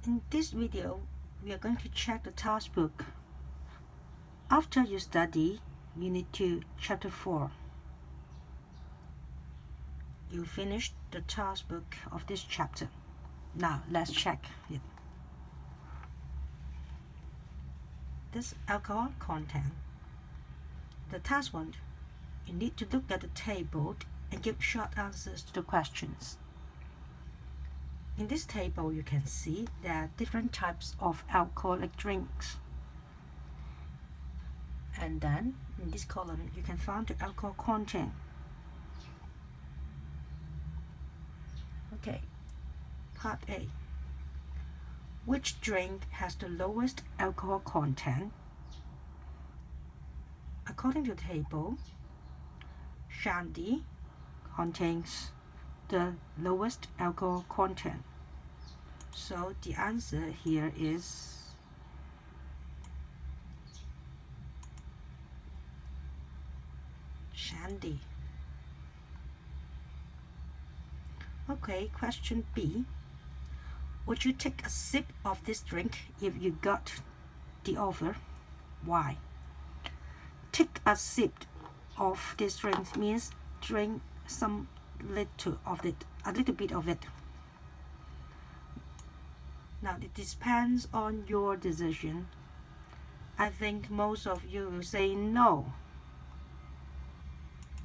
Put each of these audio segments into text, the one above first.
In this video, we are going to check the task book. After you study Unit 2, Chapter 4, you finished the task book of this chapter. Now, let's check it. This alcohol content. The task 1, you need to look at the table and give short answers to the questions. In this table, you can see there are different types of alcoholic drinks. And then, in this column, you can find the alcohol content. Okay, Part A. Which drink has the lowest alcohol content? According to the table, Shandy contains the lowest alcohol content. So the answer here is Shandy. Okay, question B. Would you take a sip of this drink if you got the offer? Why? Take a sip of this drink means drink some little of it, a little bit of it. Now it depends on your decision. I think most of you will say no.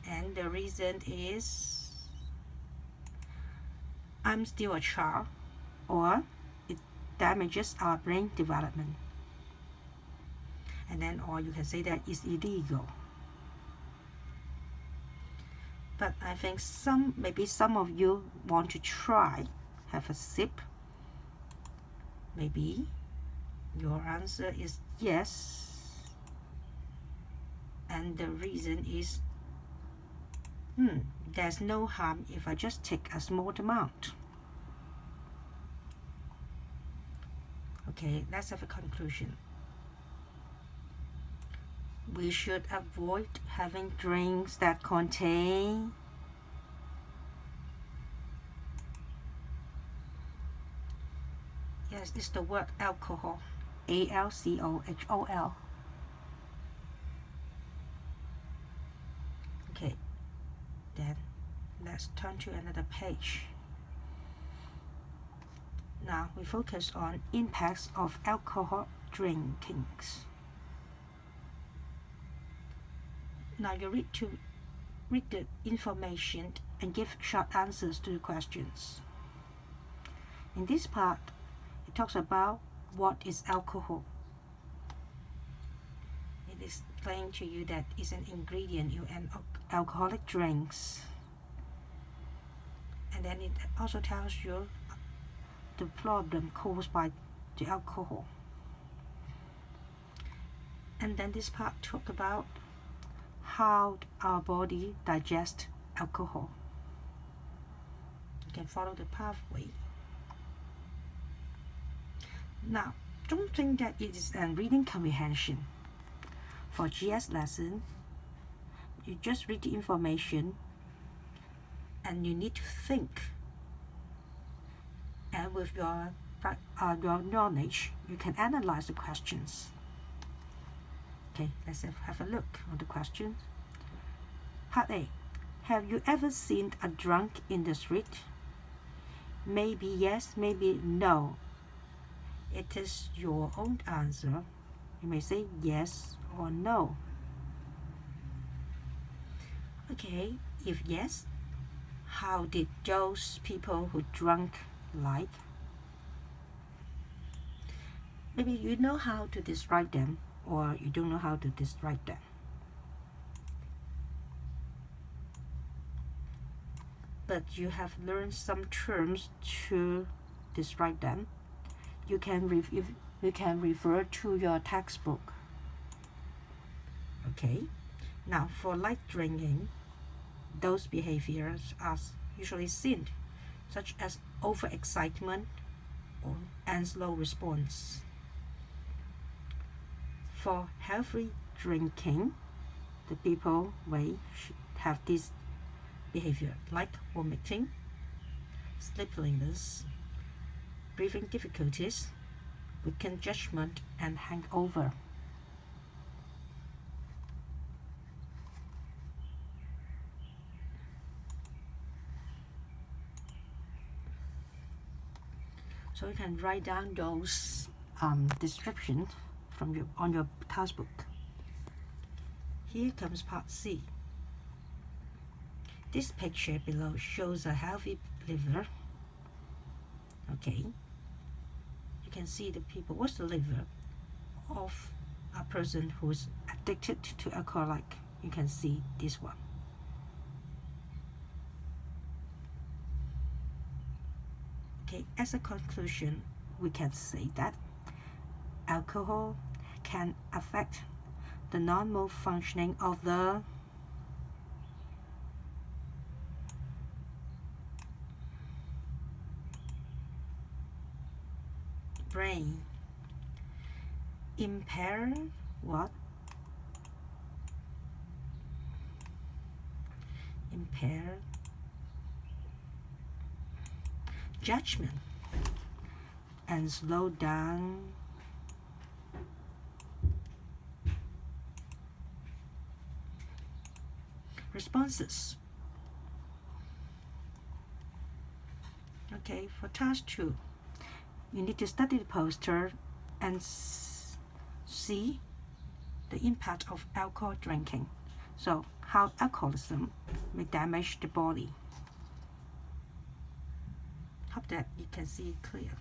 And the reason is I'm still a child, or it damages our brain development. And then, or you can say that it's illegal. But I think maybe some of you want to try, have a sip. Maybe your answer is yes. And the reason is, there's no harm if I just take a small amount. Okay, let's have a conclusion. We should avoid having drinks that contain yes, it's the word alcohol, alcohol. Okay, then let's turn to another page. Now we focus on impacts of alcohol drinkings. Now you read the information and give short answers to the questions. In this part, it talks about what is alcohol. It is explained to you that it's an ingredient in alcoholic drinks. And then it also tells you the problem caused by the alcohol. And then this part talks about how our body digests alcohol. You can follow the pathway. Now, don't think that it is a reading comprehension. For GS lesson, you just read the information and you need to think. And with your knowledge, you can analyze the questions. Okay, let's have a look on the questions. Part A. Have you ever seen a drunk in the street? Maybe yes, maybe no. It is your own answer. You may say yes or no. Okay, if yes, how did those people who drunk like? Maybe you know how to describe them, or you don't know how to describe them. But you have learned some terms to describe them. You can refer to your textbook. Okay. Now for light drinking, those behaviors are usually seen, such as overexcitement and slow response. For healthy drinking, the people may have this behavior like vomiting, sleepiness, breathing difficulties, weakened judgment, and hangover. So you can write down those descriptions from on your task book. Here comes part C. This picture below shows a healthy liver. Okay, you can see the people. What's the liver of a person who's addicted to alcohol? Like you can see this one. Okay, as a conclusion, we can say that alcohol can affect the normal functioning of the brain, impair what? Impair judgment and slow down responses. Okay, for task 2, you need to study the poster and see the impact of alcohol drinking. So, how alcoholism may damage the body. Hope that you can see it clear.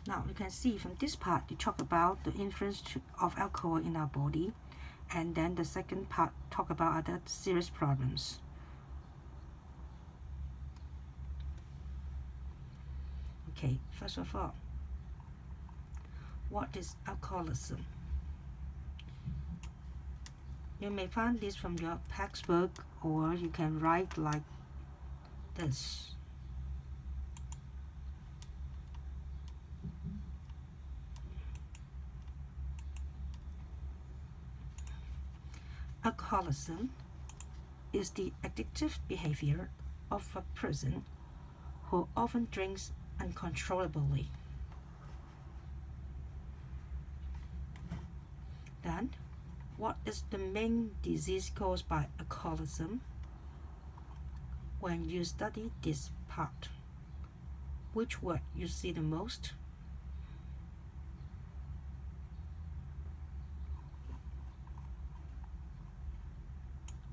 Now you can see from this part, you talk about the influence of alcohol in our body, and then the second part talk about other serious problems. Okay, first of all, what is alcoholism? You may find this from your textbook, or you can write like this. Alcoholism is the addictive behavior of a person who often drinks uncontrollably. Then, what is the main disease caused by alcoholism? When you study this part, which word you see the most?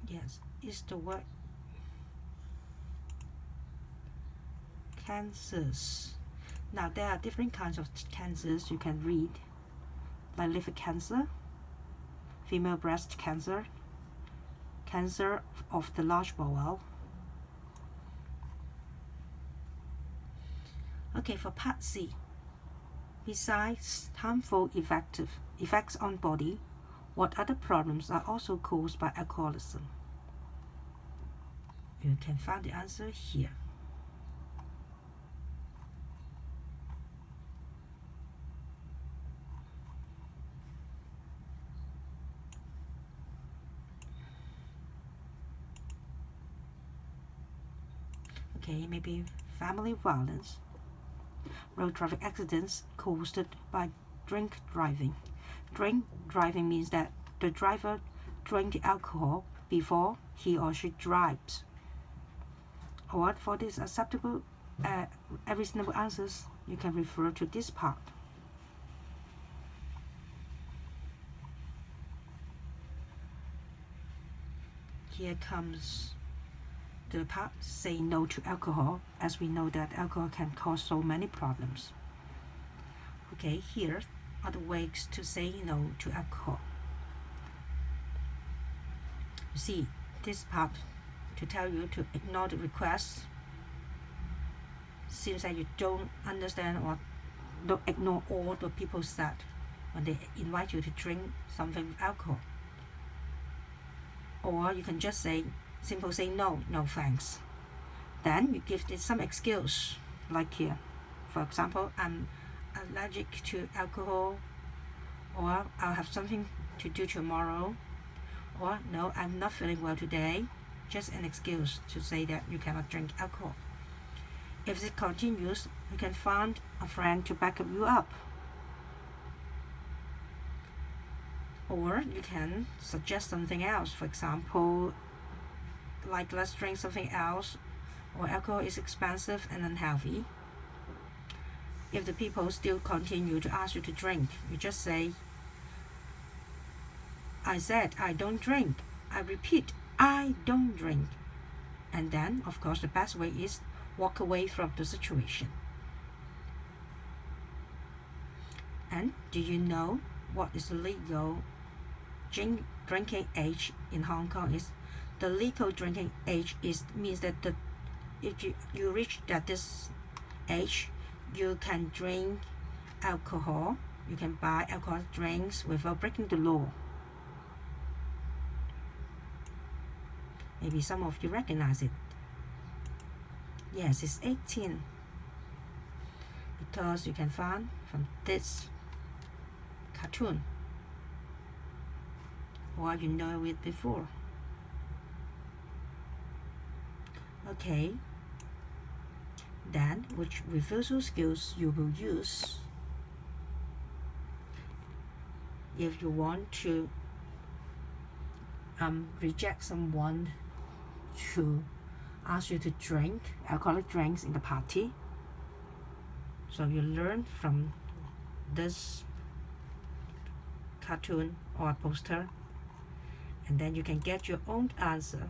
Yes, it's the word cancers. Now there are different kinds of cancers you can read, like liver cancer, female breast cancer, cancer of the large bowel. Okay, for part C, besides harmful effects on body, what other problems are also caused by alcoholism? You can find the answer here. Okay, maybe family violence, road traffic accidents caused by drink driving. Drink driving means that the driver drank the alcohol before he or she drives. Or for these acceptable, reasonable answers, you can refer to this part. Here comes the part say no to alcohol, as we know that alcohol can cause so many problems. Okay, here are the ways to say no to alcohol. You see, this part to tell you to ignore the request. Seems like you don't understand or don't ignore all the people said when they invite you to drink something with alcohol. Or you can just say, simple say no thanks. Then you give this some excuse, like here. For example, I'm allergic to alcohol, or I'll have something to do tomorrow, or no, I'm not feeling well today, just an excuse to say that you cannot drink alcohol. If it continues, you can find a friend to back you up. Or you can suggest something else. For example, like let's drink something else, or alcohol is expensive and unhealthy. If the people still continue to ask you to drink, you just say, I said I don't drink. I repeat, I don't drink. And then, of course, the best way is walk away from the situation. And do you know what is the legal drinking age in Hong Kong is? The legal drinking age means that if you reach that this age, you can drink alcohol. You can buy alcoholic drinks without breaking the law. Maybe some of you recognize it. Yes, it's 18. Because you can find from this cartoon. Or you know it before. Okay. Then, which refusal skills you will use if you want to reject someone to ask you to drink alcoholic drinks in the party. So you learn from this cartoon or poster, and then you can get your own answer.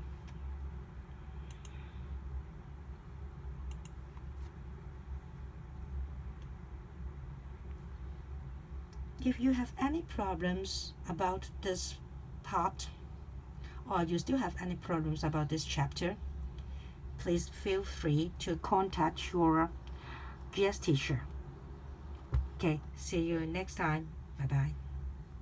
If you have any problems about this part, or you still have any problems about this chapter, please feel free to contact your GS teacher. Okay, see you next time. Bye-bye.